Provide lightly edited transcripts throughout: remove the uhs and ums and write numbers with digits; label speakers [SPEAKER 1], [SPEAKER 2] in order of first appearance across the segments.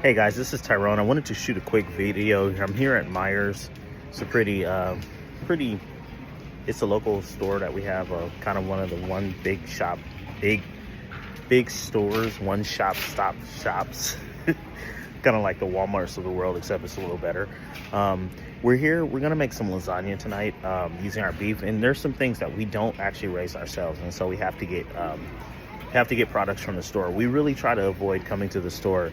[SPEAKER 1] Hey guys, this is Tyrone. I wanted to shoot a quick video. I'm here at Myers. It's a pretty. It's a local store that we have. Kind of one of the one big shop, big stores, one shop stop shops. Kind of like the Walmarts of the world, except it's a little better. We're here. We're gonna make some lasagna tonight using our beef, and there's some things that we don't actually raise ourselves, and so we have to get products from the store. We really try to avoid coming to the store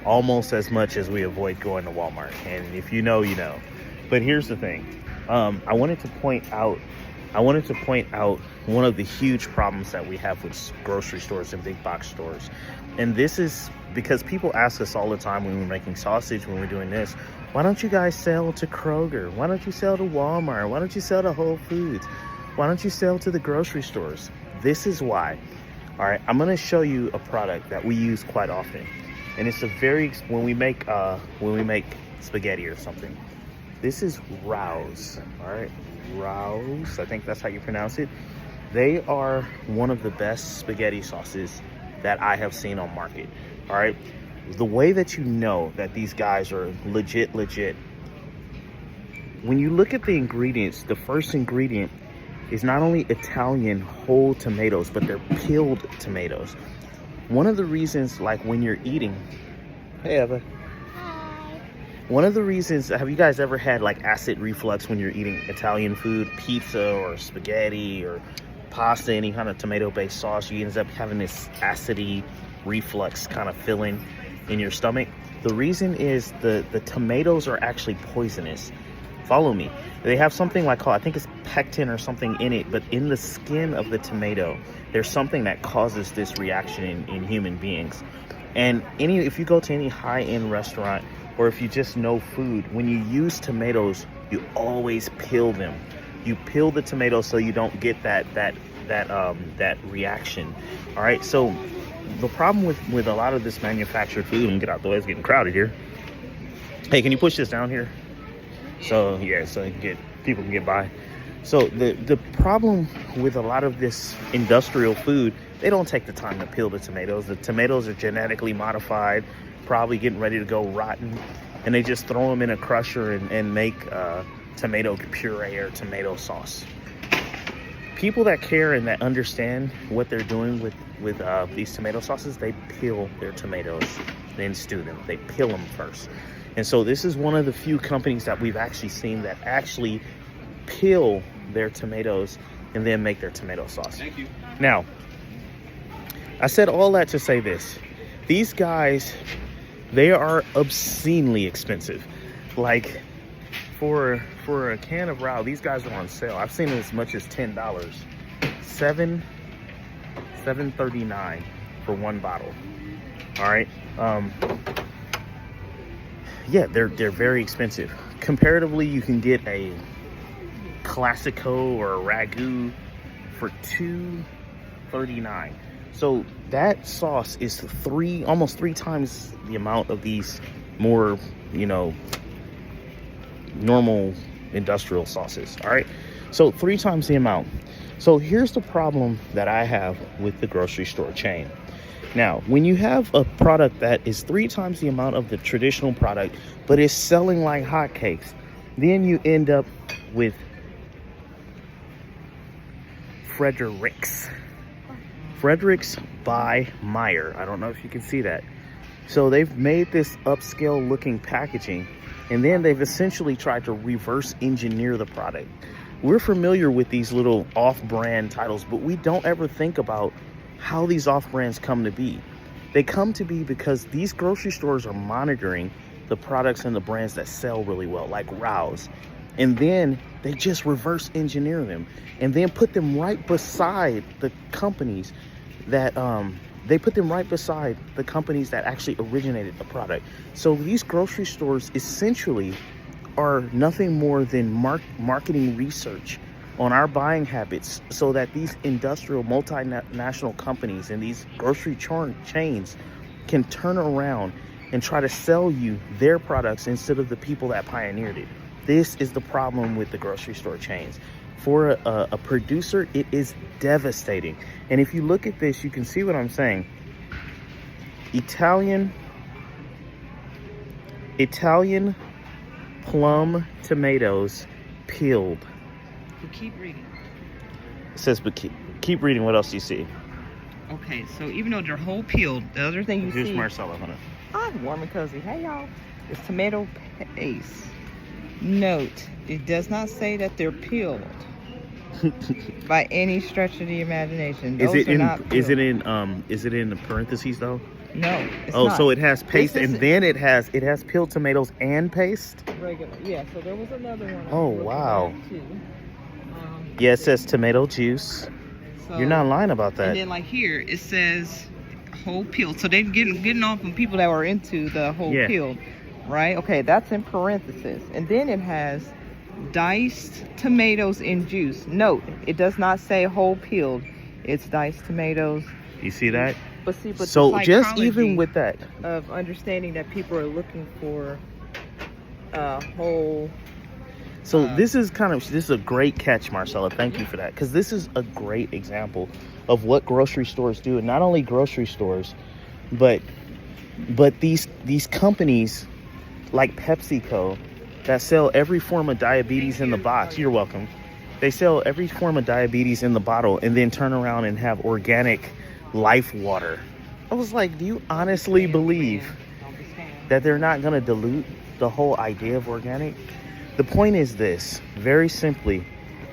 [SPEAKER 1] almost as much as we avoid going to Walmart. And if you know, you know. But here's the thing. I wanted to point out one of the huge problems that we have with grocery stores and big box stores. And this is because people ask us all the time when we're making sausage, when we're doing this, why don't you guys sell to Kroger? Why don't you sell to Walmart? Why don't you sell to Whole Foods? Why don't you sell to the grocery stores? This is why. All right, I'm gonna show you a product that we use quite often. And it's when we make spaghetti or something. This is Rao's, all right? Rao's, I think that's how you pronounce it. They are one of the best spaghetti sauces that I have seen on market, all right? The way that you know that these guys are legit, when you look at the ingredients, the first ingredient is not only Italian whole tomatoes, but they're peeled tomatoes. One of the reasons, like when you're eating, hey Eva.
[SPEAKER 2] Hi.
[SPEAKER 1] One of the reasons, have you guys ever had like acid reflux when you're eating Italian food, pizza or spaghetti or pasta, any kind of tomato-based sauce? You end up having this acidy reflux kind of feeling in your stomach. The reason is the tomatoes are actually poisonous. Follow me. They have something like, I think it's pectin or something in it, but in the skin of the tomato, there's something that causes this reaction in human beings. And if you go to any high-end restaurant, or if you just know food, when you use tomatoes, you always peel them. You peel the tomatoes so you don't get that reaction. All right. So the problem with a lot of this manufactured food, and get out the way, it's getting crowded here. Hey, can you push this down here? So yeah, so people can get by. So the problem with a lot of this industrial food, they don't take the time to peel the tomatoes. The tomatoes are genetically modified, probably getting ready to go rotten, and they just throw them in a crusher and make tomato puree or tomato sauce. People that care and that understand what they're doing with these tomato sauces, they peel their tomatoes, then stew them. They peel them first. And so this is one of the few companies that we've actually seen that actually peel their tomatoes and then make their tomato sauce.
[SPEAKER 3] Thank you.
[SPEAKER 1] Now, I said all that to say this. These guys, they are obscenely expensive. Like for a can of Rao, these guys are on sale. I've seen it as much as $10. $7.39 for one bottle. All right. Yeah, they're very expensive. Comparatively, you can get a Classico or a Ragu for $2.39. So that sauce is almost three times the amount of these more, normal industrial sauces. All right. So 3 times the amount. So here's the problem that I have with the grocery store chain. Now, when you have a product that is 3 times the amount of the traditional product, but is selling like hotcakes, then you end up with Frederick's by Meijer. I don't know if you can see that. So they've made this upscale looking packaging, and then they've essentially tried to reverse engineer the product. We're familiar with these little off-brand titles, but we don't ever think about how these off-brands come to be. They come to be because these grocery stores are monitoring the products and the brands that sell really well, like Rao's. And then they just reverse engineer them and then put them right beside the companies that actually originated the product. So these grocery stores essentially are nothing more than marketing research on our buying habits, so that these industrial multinational companies and these grocery chains can turn around and try to sell you their products instead of the people that pioneered it. This is the problem with the grocery store chains. For a producer, it is devastating. And if you look at this, you can see what I'm saying. Italian Italian plum tomatoes peeled.
[SPEAKER 2] You keep reading.
[SPEAKER 1] It says, but keep reading. What else do you see?
[SPEAKER 2] Okay, so even though they're whole peeled, the other thing you
[SPEAKER 1] Juice
[SPEAKER 2] see...
[SPEAKER 1] Marcella, honey.
[SPEAKER 2] Ah, warm and cozy. Hey, y'all. It's tomato paste. Note, it does not say that they're peeled by any stretch of the imagination. Those
[SPEAKER 1] Is it
[SPEAKER 2] are
[SPEAKER 1] in?
[SPEAKER 2] not
[SPEAKER 1] Is it
[SPEAKER 2] peeled.
[SPEAKER 1] in? Is it in the parentheses though?
[SPEAKER 2] No, it's
[SPEAKER 1] Oh,
[SPEAKER 2] not.
[SPEAKER 1] so it has paste,
[SPEAKER 2] This
[SPEAKER 1] and
[SPEAKER 2] is-
[SPEAKER 1] then it has peeled tomatoes and paste.
[SPEAKER 2] Regular. Yeah, so there was another one. I
[SPEAKER 1] Oh,
[SPEAKER 2] was looking
[SPEAKER 1] wow.
[SPEAKER 2] at, too.
[SPEAKER 1] Yeah, it says tomato juice.
[SPEAKER 2] So,
[SPEAKER 1] You're not lying about
[SPEAKER 2] And
[SPEAKER 1] that.
[SPEAKER 2] then like here, it says whole peeled. So they're getting off on people that were into the whole
[SPEAKER 1] Yeah.
[SPEAKER 2] peeled, right? Okay, that's in parentheses. And then it has diced tomatoes in juice. Note, it does not say whole peeled. It's diced tomatoes.
[SPEAKER 1] You see that?
[SPEAKER 2] But see, but
[SPEAKER 1] So
[SPEAKER 2] the
[SPEAKER 1] just
[SPEAKER 2] psychology
[SPEAKER 1] even with that,
[SPEAKER 2] of understanding that people are looking for whole.
[SPEAKER 1] so this is a great catch, Marcella. Thank you for that, because this is a great example of what grocery stores do, and not only grocery stores, but these companies like PepsiCo that sell every form of diabetes in the box. You're welcome. They sell every form of diabetes in the bottle and then turn around and have organic life water. I was like, do you honestly believe that they're not going to dilute the whole idea of organic? The point is this, very simply,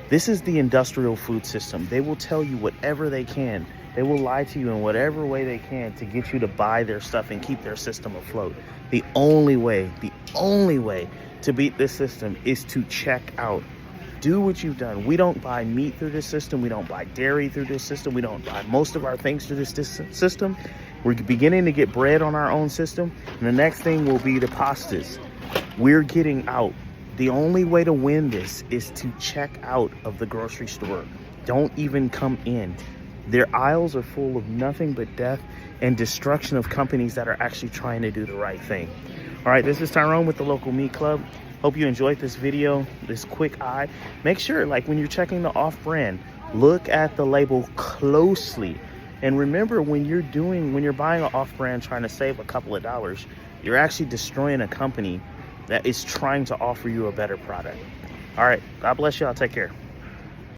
[SPEAKER 1] this is the industrial food system. They will tell you whatever they can. They will lie to you in whatever way they can to get you to buy their stuff and keep their system afloat. The only way to beat this system is to check out. Do what you've done. We don't buy meat through this system. We don't buy dairy through this system. We don't buy most of our things through this system. We're beginning to get bread on our own system. And the next thing will be the pastas. We're getting out. The only way to win this is to check out of the grocery store. Don't even come in. Their aisles are full of nothing but death and destruction of companies that are actually trying to do the right thing. All right, this is Tyrone with the Local Meat Club. Hope you enjoyed this video, this quick eye. Make sure, like when you're checking the off-brand, look at the label closely. And remember, when you're buying an off-brand trying to save a couple of dollars, you're actually destroying a company that is trying to offer you a better product. All right, God bless y'all. Take care.